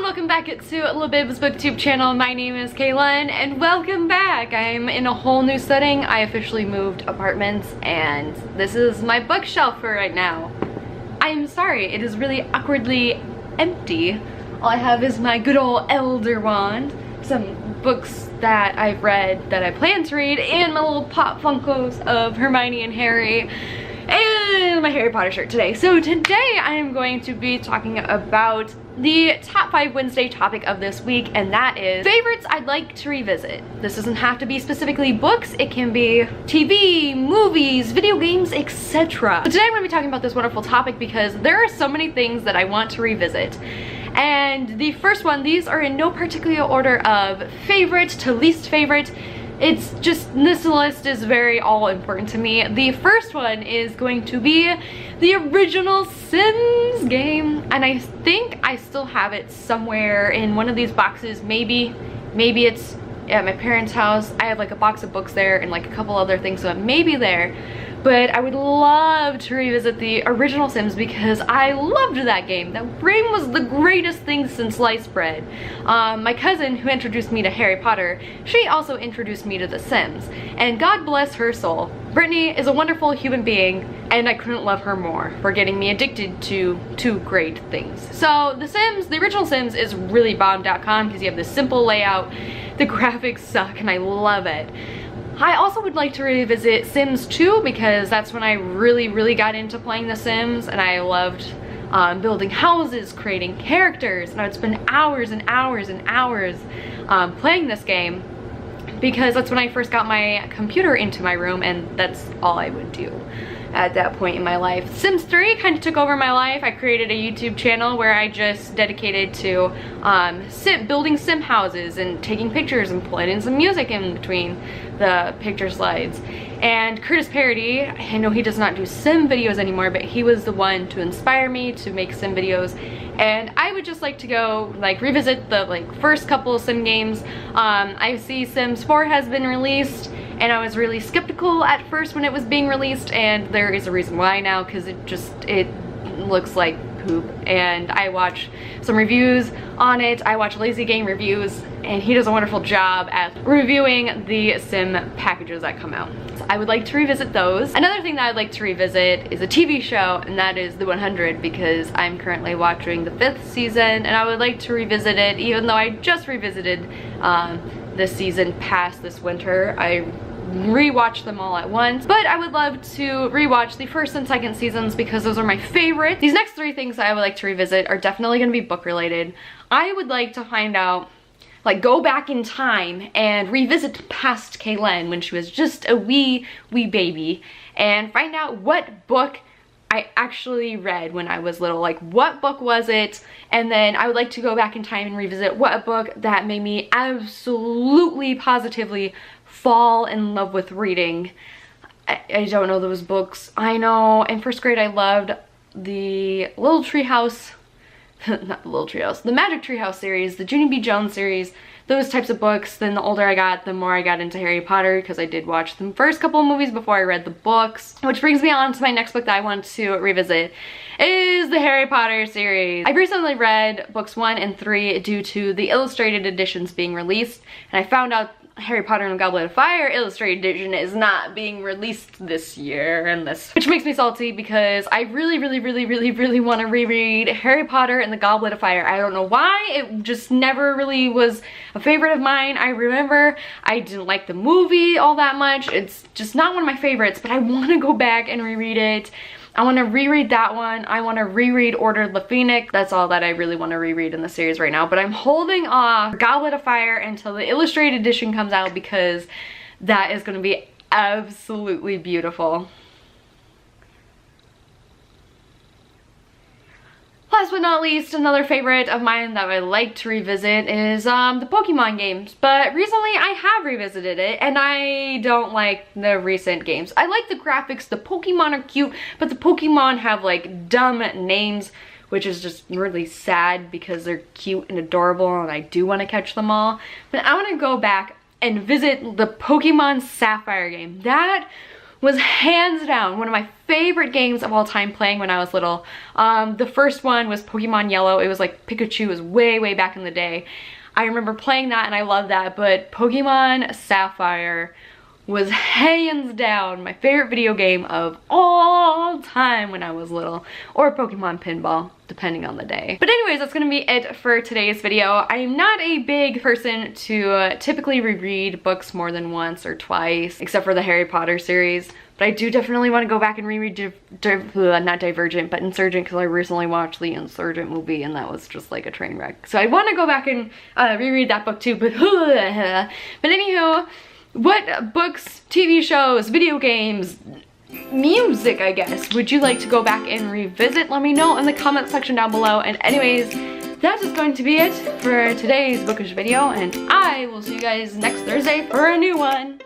welcome back to Libib's booktube channel. My name is Kaylin and welcome back. I'm in a whole new setting. I officially moved apartments and this is my bookshelf for right now. I'm sorry, it is really awkwardly empty. All I have is my good old Elder Wand, some books that I've read that I plan to read, and my little pop Funkos of Hermione and Harry, and my Harry Potter shirt today. So today I am going to be talking about the top 5 Wednesday topic of this week, and that is favorites I'd like to revisit. This doesn't have to be specifically books, it can be TV, movies, video games, etc. But today I'm going to be talking about this wonderful topic because there are so many things that I want to revisit. And the first one, these are in no particular order of favorite to least favorite. It's just, this list is very all important to me. The first one is going to be the original Sims game, and I think I still have it somewhere in one of these boxes. Maybe it's at my parents' house. I have like a box of books there and like a couple other things, so it may be there. But I would love to revisit the original Sims because I loved that game. That game was the greatest thing since sliced bread. My cousin, who introduced me to Harry Potter, she also introduced me to The Sims. And God bless her soul. Brittany is a wonderful human being, and I couldn't love her more for getting me addicted to two great things. So The Sims, the original Sims, is really bomb.com because you have this simple layout. The graphics suck and I love it. I also would like to revisit Sims 2 because that's when I really got into playing The Sims, and I loved building houses, creating characters, and I would spend hours and hours and hours playing this game because that's when I first got my computer into my room, and that's all I would do at that point in my life. Sims 3 kind of took over my life. I created a YouTube channel where I just dedicated to building sim houses and taking pictures and putting in some music in between the picture slides. And Curtis Parody, I know he does not do sim videos anymore, but he was the one to inspire me to make sim videos. And I would just like to go like revisit the first couple of sim games. I see Sims 4 has been released, and I was really skeptical at first when it was being released, and there is a reason why now, because it looks like poop. And I watch some reviews on it. I watch Lazy Game reviews, and he does a wonderful job at reviewing the sim packages that come out. So I would like to revisit those. Another thing that I'd like to revisit is a TV show, and that is The 100, because I'm currently watching the 5th season, and I would like to revisit it, even though I just revisited this season past this winter. I rewatch them all at once, but I would love to rewatch the first and second seasons because those are my favorites. These next 3 things that I would like to revisit are definitely going to be book related. I would like to find out, like, go back in time and revisit past Kaylin when she was just a wee baby and find out what book I actually read when I was little. Like, what book was it? And then I would like to go back in time and revisit what book that made me absolutely positively fall in love with reading. I don't know those books. I know in 1st grade I loved the Little Treehouse, not the Little Treehouse, the Magic Treehouse series, the Junie B. Jones series, those types of books. Then the older I got, the more I got into Harry Potter because I did watch the first couple of movies before I read the books. Which brings me on to my next book that I want to revisit is the Harry Potter series. I've recently read books 1 and 3 due to the illustrated editions being released, and I found out Harry Potter and the Goblet of Fire Illustrated Edition is not being released this year, which makes me salty because I really want to reread Harry Potter and the Goblet of Fire. I don't know why, it just never really was a favorite of mine. I remember I didn't like the movie all that much. It's just not one of my favorites, but I want to go back and reread it. I want to reread that one. I want to reread Order of the Phoenix. That's all that I really want to reread in the series right now. But I'm holding off Goblet of Fire until the illustrated edition comes out because that is going to be absolutely beautiful. Last but not least, another favorite of mine that I like to revisit is the Pokemon games. But recently I have revisited it, and I don't like the recent games. I like the graphics, the Pokemon are cute, but the Pokemon have like dumb names, which is just really sad because they're cute and adorable and I do want to catch them all. But I want to go back and visit the Pokemon Sapphire game. That was hands down one of my favorite games of all time playing when I was little. The first one was Pokemon Yellow. It was like Pikachu. It was way back in the day. I remember playing that and I loved that, but Pokemon Sapphire was hands down my favorite video game of all time when I was little, or Pokemon Pinball, depending on the day. But anyways, that's gonna be it for today's video. I am not a big person to typically reread books more than once or twice, except for the Harry Potter series. But I do definitely want to go back and reread not Divergent, but Insurgent, because I recently watched the Insurgent movie and that was just like a train wreck. So I want to go back and reread that book too, but anywho, what books, TV shows, video games, music, I guess, would you like to go back and revisit? Let me know in the comment section down below. And anyways, that is going to be it for today's bookish video, and I will see you guys next Thursday for a new one.